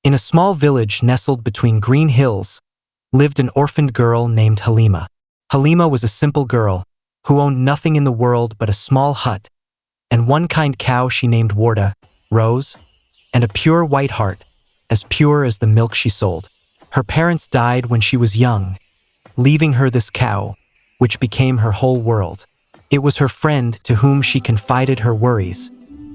In a small village nestled between green hills, lived an orphaned girl named Halima. Halima was a simple girl who owned nothing in the world but a small hut and one kind cow she named Warda, Rose, and a pure white heart, as pure as the milk she sold. Her parents died when she was young, leaving her this cow, which became her whole world. It was her friend to whom she confided her worries,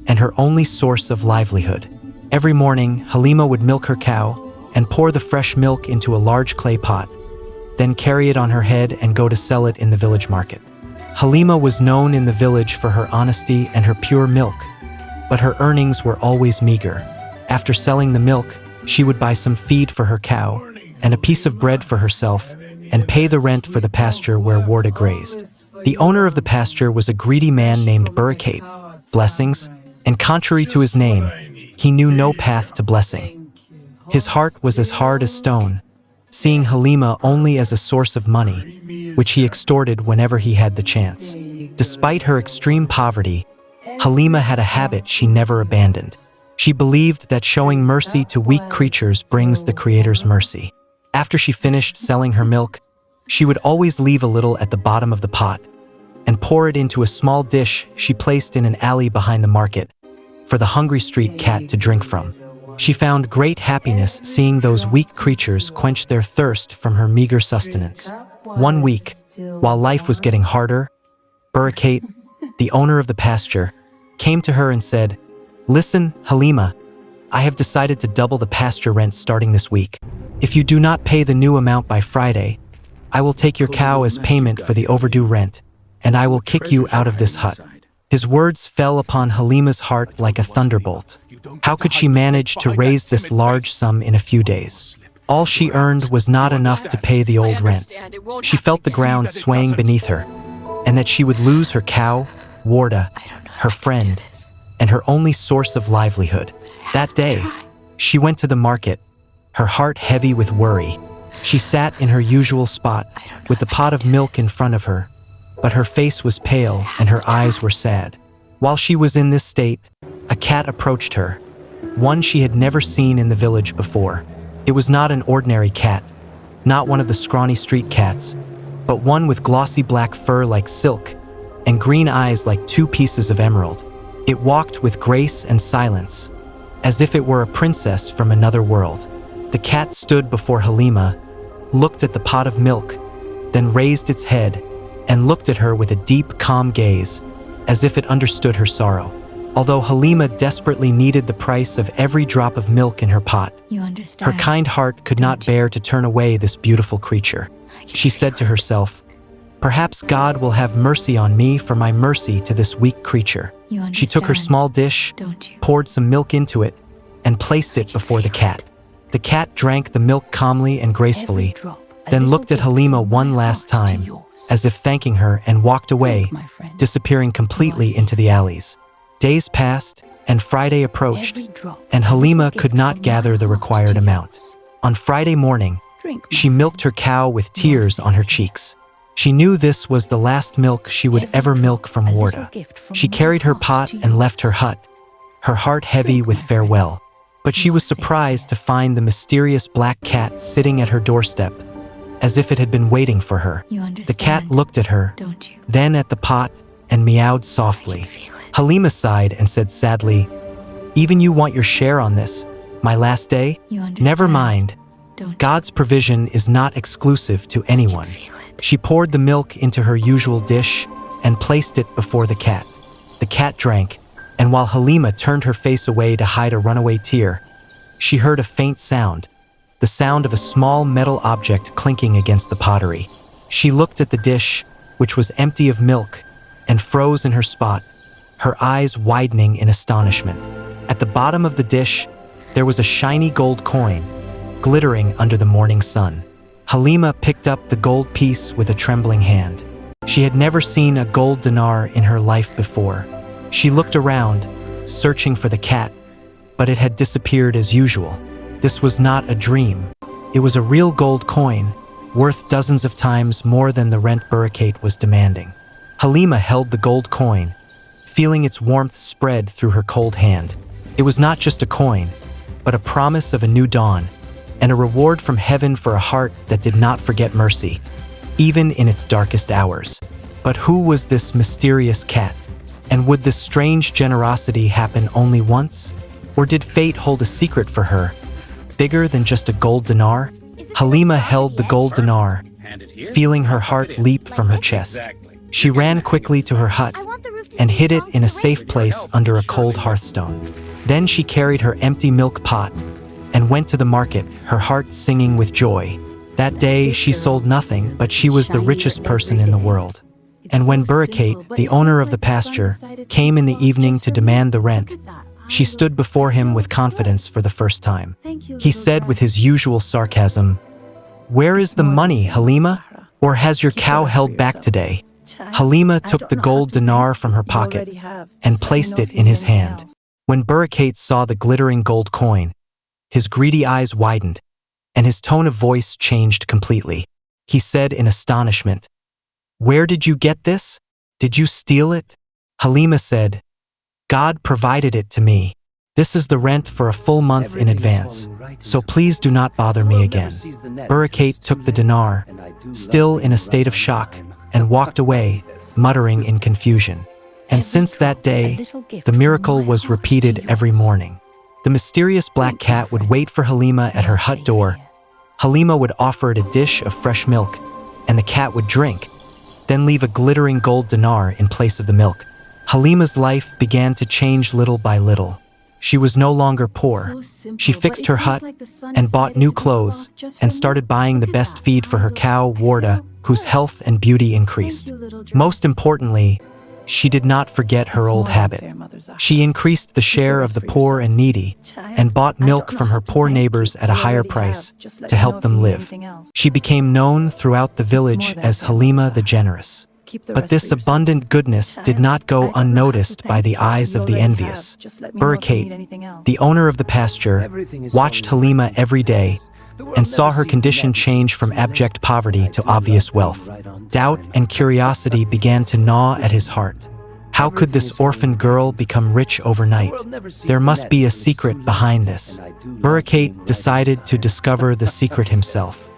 and her only source of livelihood. Every morning, Halima would milk her cow and pour the fresh milk into a large clay pot, then carry it on her head and go to sell it in the village market. Halima was known in the village for her honesty and her pure milk, but her earnings were always meager. After selling the milk, she would buy some feed for her cow and a piece of bread for herself and pay the rent for the pasture where Warda grazed. The owner of the pasture was a greedy man named Burricate, Blessings, and contrary to his name, he knew no path to blessing. His heart was as hard as stone, seeing Halima only as a source of money, which he extorted whenever he had the chance. Despite her extreme poverty, Halima had a habit she never abandoned. She believed that showing mercy to weak creatures brings the Creator's mercy. After she finished selling her milk, she would always leave a little at the bottom of the pot and pour it into a small dish she placed in an alley behind the market for the hungry street cat to drink from. She found great happiness seeing those weak creatures quench their thirst from her meager sustenance. One week, while life was getting harder, Burricate, the owner of the pasture, came to her and said, "Listen, Halima, I have decided to double the pasture rent starting this week. If you do not pay the new amount by Friday, I will take your cow as payment for the overdue rent, and I will kick you out of this hut." His words fell upon Halima's heart like a thunderbolt. How could she manage to raise this large sum in a few days? All she earned was not enough to pay the old rent. She felt the ground swaying beneath her, and that she would lose her cow, Warda, her friend, and her only source of livelihood. That day, she went to the market, her heart heavy with worry. She sat in her usual spot, with the pot of milk in front of her, but her face was pale and her eyes were sad. While she was in this state, a cat approached her, one she had never seen in the village before. It was not an ordinary cat, not one of the scrawny street cats, but one with glossy black fur like silk and green eyes like two pieces of emerald. It walked with grace and silence, as if it were a princess from another world. The cat stood before Halima, looked at the pot of milk, then raised its head and looked at her with a deep, calm gaze, as if it understood her sorrow. Although Halima desperately needed the price of every drop of milk in her pot, her kind heart could not bear to turn away this beautiful creature. She said to herself, "Perhaps God will have mercy on me for my mercy to this weak creature." She took her small dish, poured some milk into it, and placed it before the cat. The cat drank the milk calmly and gracefully, then looked at Halima one last time, as if thanking her, and walked away, disappearing completely into the alleys. Days passed, and Friday approached, and Halima could not gather the required amount. On Friday morning, she milked her cow with tears on her cheeks. She knew this was the last milk she would ever milk from Warda. She carried her pot and left her hut, her heart heavy with farewell. But she was surprised to find the mysterious black cat sitting at her doorstep, as if it had been waiting for her. The cat looked at her, then at the pot, and meowed softly. Halima sighed and said sadly, "Even you want your share on this, my last day? Never mind. God's provision is not exclusive to anyone." She poured the milk into her usual dish and placed it before the cat. The cat drank, and while Halima turned her face away to hide a runaway tear, she heard a faint sound, the sound of a small metal object clinking against the pottery. She looked at the dish, which was empty of milk, and froze in her spot, her eyes widening in astonishment. At the bottom of the dish, there was a shiny gold coin, glittering under the morning sun. Halima picked up the gold piece with a trembling hand. She had never seen a gold dinar in her life before. She looked around, searching for the cat, but it had disappeared as usual. This was not a dream. It was a real gold coin, worth dozens of times more than the rent Burricate was demanding. Halima held the gold coin, feeling its warmth spread through her cold hand. It was not just a coin, but a promise of a new dawn, and a reward from heaven for a heart that did not forget mercy, even in its darkest hours. But who was this mysterious cat? And would this strange generosity happen only once? Or did fate hold a secret for her, bigger than just a gold dinar? Halima held the gold dinar, feeling her heart leap from her chest. She ran quickly to her hut and hid it in a safe place under a cold hearthstone. Then she carried her empty milk pot and went to the market, her heart singing with joy. That day, she sold nothing, but she was the richest person in the world. And when Burricate, the owner of the pasture, came in the evening to demand the rent, she stood before him with confidence for the first time. He said with his usual sarcasm, "Where is the money, Halima? Or has your cow held back today?" Halima took the gold dinar from her pocket and placed it in his hand. When Burricate saw the glittering gold coin, his greedy eyes widened, and his tone of voice changed completely. He said in astonishment, "Where did you get this? Did you steal it?" Halima said, "God provided it to me. This is the rent for a full month in advance, so please do not bother me again." Burricate took the dinar, still in a state of shock, and walked away, muttering in confusion. And since that day, the miracle was repeated every morning. The mysterious black cat would wait for Halima at her hut door. Halima would offer it a dish of fresh milk, and the cat would drink, then leave a glittering gold dinar in place of the milk. Halima's life began to change little by little. She was no longer poor. She fixed her hut and bought new clothes and started buying the best feed for her cow, Warda, whose health and beauty increased. Most importantly, she did not forget her old habit. She increased the share of the poor and needy and bought milk from her poor neighbors at a higher price to help them live. She became known throughout the village as Halima the Generous. But this abundant goodness did not go unnoticed by the eyes of the envious. Burricate, the owner of the pasture, watched Halima every day and saw her condition change from abject poverty to obvious wealth. Doubt and curiosity began to gnaw at his heart. How could this orphaned girl become rich overnight? There must be a secret behind this. Burricate decided to discover the secret himself.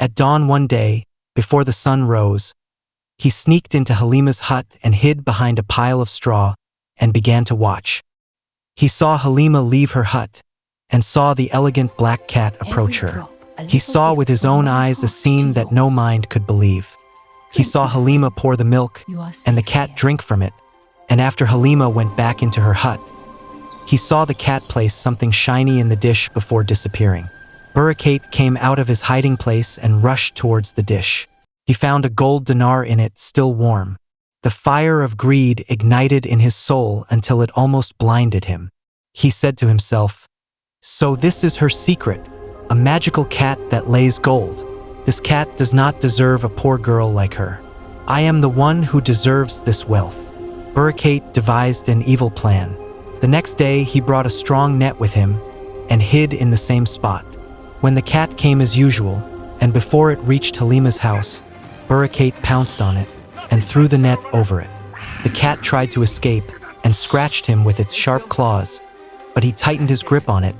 At dawn one day, before the sun rose, he sneaked into Halima's hut and hid behind a pile of straw and began to watch. He saw Halima leave her hut and saw the elegant black cat approach her. He saw with his own eyes a scene that no mind could believe. He saw Halima pour the milk and the cat drink from it, and after Halima went back into her hut, he saw the cat place something shiny in the dish before disappearing. Burricate came out of his hiding place and rushed towards the dish. He found a gold dinar in it, still warm. The fire of greed ignited in his soul until it almost blinded him. He said to himself, "So this is her secret, a magical cat that lays gold. This cat does not deserve a poor girl like her. I am the one who deserves this wealth." Burricate devised an evil plan. The next day, he brought a strong net with him and hid in the same spot. When the cat came as usual, and before it reached Halima's house, Burricate pounced on it and threw the net over it. The cat tried to escape and scratched him with its sharp claws, but he tightened his grip on it,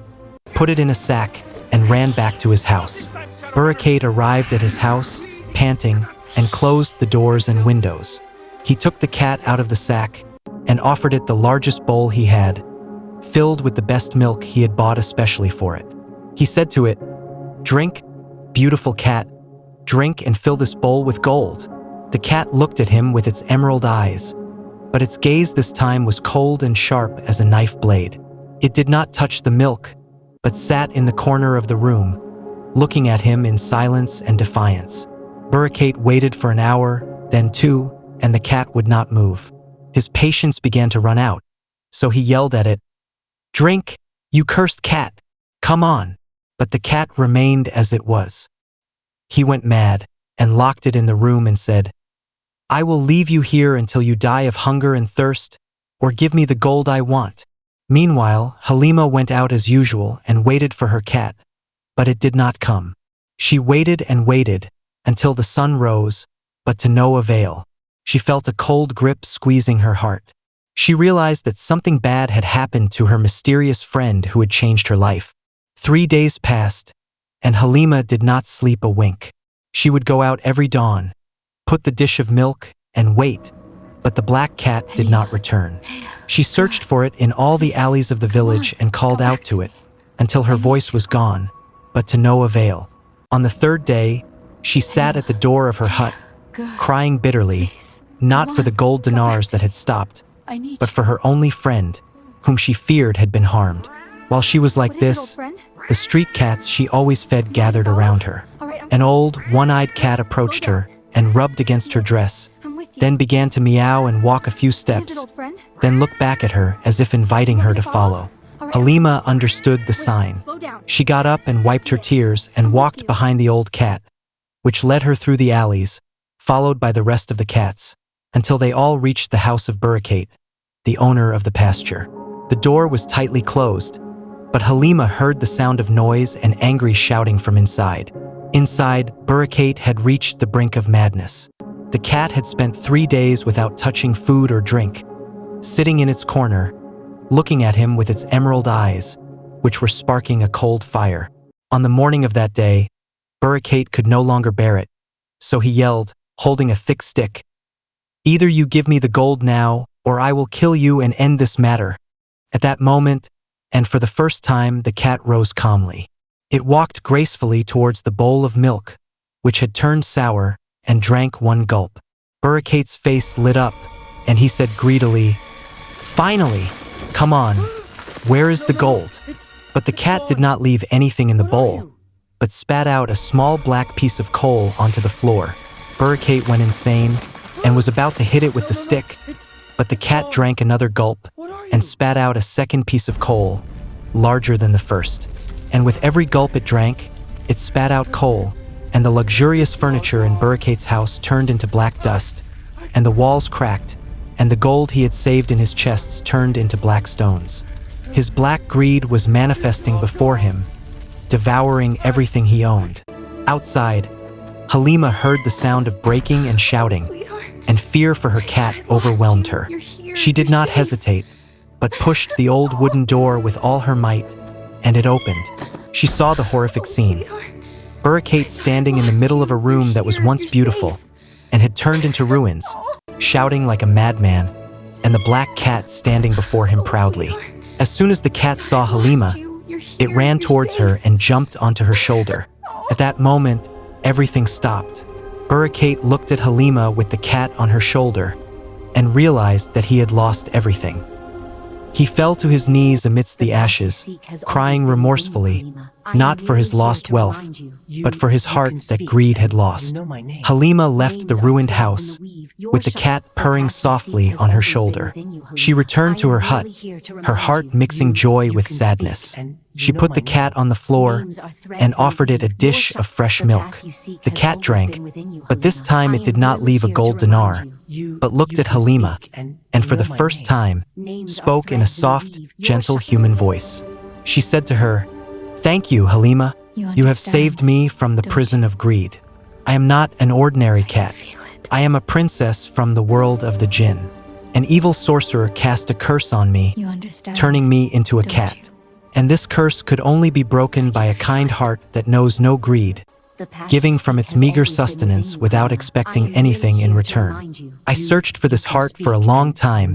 put it in a sack, and ran back to his house. Burricate arrived at his house, panting, and closed the doors and windows. He took the cat out of the sack and offered it the largest bowl he had, filled with the best milk he had bought especially for it. He said to it, "Drink, beautiful cat, drink and fill this bowl with gold." The cat looked at him with its emerald eyes, but its gaze this time was cold and sharp as a knife blade. It did not touch the milk, but sat in the corner of the room, looking at him in silence and defiance. Burricate waited for an hour, then two, and the cat would not move. His patience began to run out, so he yelled at it, "Drink, you cursed cat, come on." But the cat remained as it was. He went mad and locked it in the room and said, "I will leave you here until you die of hunger and thirst, or give me the gold I want." Meanwhile, Halima went out as usual and waited for her cat, but it did not come. She waited and waited until the sun rose, but to no avail. She felt a cold grip squeezing her heart. She realized that something bad had happened to her mysterious friend who had changed her life. 3 days passed, and Halima did not sleep a wink. She would go out every dawn, put the dish of milk, and wait, but the black cat did not return. She searched for it in all the alleys of the village and called out to it, until her voice was gone, but to no avail. On the 3rd day, she sat at the door of her hut, crying bitterly, not for the gold dinars that had stopped, but for her only friend, whom she feared had been harmed. While she was like this, the street cats she always fed gathered around her. An old, one-eyed cat approached her and rubbed against her dress, then began to meow and walk a few steps, then look back at her as if inviting her to follow. Halima understood the sign. She got up and wiped her tears and walked behind the old cat, which led her through the alleys, followed by the rest of the cats, until they all reached the house of Burricate, the owner of the pasture. The door was tightly closed, but Halima heard the sound of noise and angry shouting from inside. Inside, Burricate had reached the brink of madness. The cat had spent 3 days without touching food or drink, sitting in its corner, looking at him with its emerald eyes, which were sparking a cold fire. On the morning of that day, Burricate could no longer bear it, so he yelled, holding a thick stick, "Either you give me the gold now, or I will kill you and end this matter." At that moment, and for the first time, the cat rose calmly. It walked gracefully towards the bowl of milk, which had turned sour, and drank one gulp. Burricate's face lit up, and he said greedily, "Finally! Come on, where is the gold?" But the cat did not leave anything in the bowl, but spat out a small black piece of coal onto the floor. Burricate went insane and was about to hit it with the stick, but the cat drank another gulp and spat out a second piece of coal, larger than the first. And with every gulp it drank, it spat out coal, and the luxurious furniture in Burricate's house turned into black dust, and the walls cracked, and the gold he had saved in his chests turned into black stones. His black greed was manifesting before him, devouring everything he owned. Outside, Halima heard the sound of breaking and shouting, and fear for her cat overwhelmed her. She did not hesitate, but pushed the old wooden door with all her might, and it opened. She saw the horrific scene. Burricate standing in the middle of a room that was once beautiful, and had turned into ruins, shouting like a madman, and the black cat standing before him proudly. As soon as the cat saw Halima, it ran towards her and jumped onto her shoulder. At that moment, everything stopped. Burricate looked at Halima with the cat on her shoulder, and realized that he had lost everything. He fell to his knees amidst the ashes, crying remorsefully, not for his lost wealth, but for his heart that greed had lost. Halima left the ruined house, with the cat purring softly on her shoulder. She returned to her hut, her heart mixing joy with sadness. She put the cat on the floor and offered it a dish of fresh milk. The cat drank, but this time it did not leave a gold dinar, but looked at Halima, and for the first time, spoke in a soft, gentle human voice. She said to her, "Thank you, Halima. You have saved me from the prison of greed. I am not an ordinary cat. I am a princess from the world of the jinn. An evil sorcerer cast a curse on me, turning me into a cat. And this curse could only be broken by a kind heart that knows no greed, giving from its meager sustenance without expecting anything in return. I searched for this heart for a long time,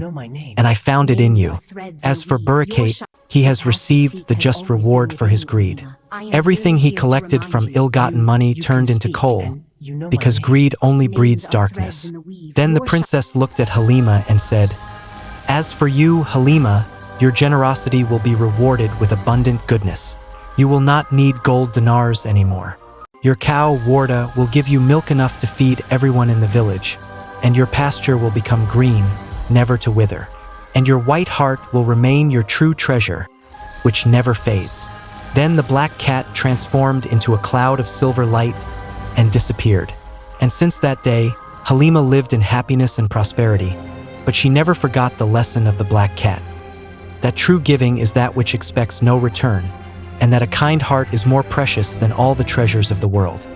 and I found it in you. As for Burricate, he has received the just reward for his greed. Everything he collected from ill-gotten money turned into coal, because greed only breeds darkness." Then the princess looked at Halima and said, "As for you, Halima, your generosity will be rewarded with abundant goodness. You will not need gold dinars anymore. Your cow, Warda, will give you milk enough to feed everyone in the village, and your pasture will become green, never to wither. And your white heart will remain your true treasure, which never fades." Then the black cat transformed into a cloud of silver light and disappeared. And since that day, Halima lived in happiness and prosperity, but she never forgot the lesson of the black cat, that true giving is that which expects no return, and that a kind heart is more precious than all the treasures of the world.